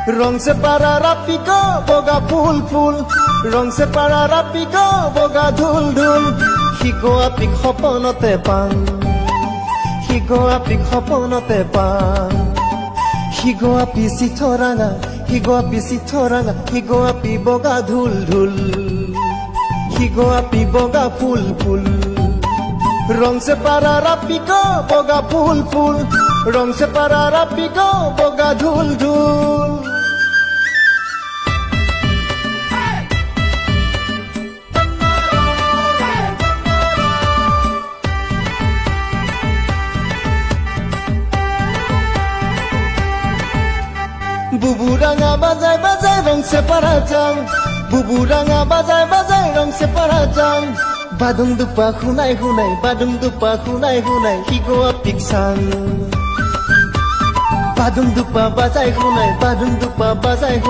রং সে পারা রাপিকো বগা ফুল ফুল রং সে পারা রাপিকো বগা ধুল ধুল শিকো আপিক সপনতে পাং শিকো আপিক সপনতে পাং শিকো আপি চিথৰাঙা শিকো আপি চিথৰাঙা শিকো আপি বগা ধুল ধুল শিকো আপি বগা ফুল ফুল রং সে পারা রাপিকো বগা ফুল ফুল রং সে পারা রাপিকো বগা ধুল ধুল বুবু রাঙা বাজায় বাজায় রং সে পারা যাং বুবু রাঙা বাজায় বাজায় রং সে পারা যাং বাদুং দুপা খুনাই খুনাই বাদুং দুপা খুনাই খুনাই শিকো আপিক সাং বাদুং দুপা বাজায় খুনাই বাদুং দুপা বাজায়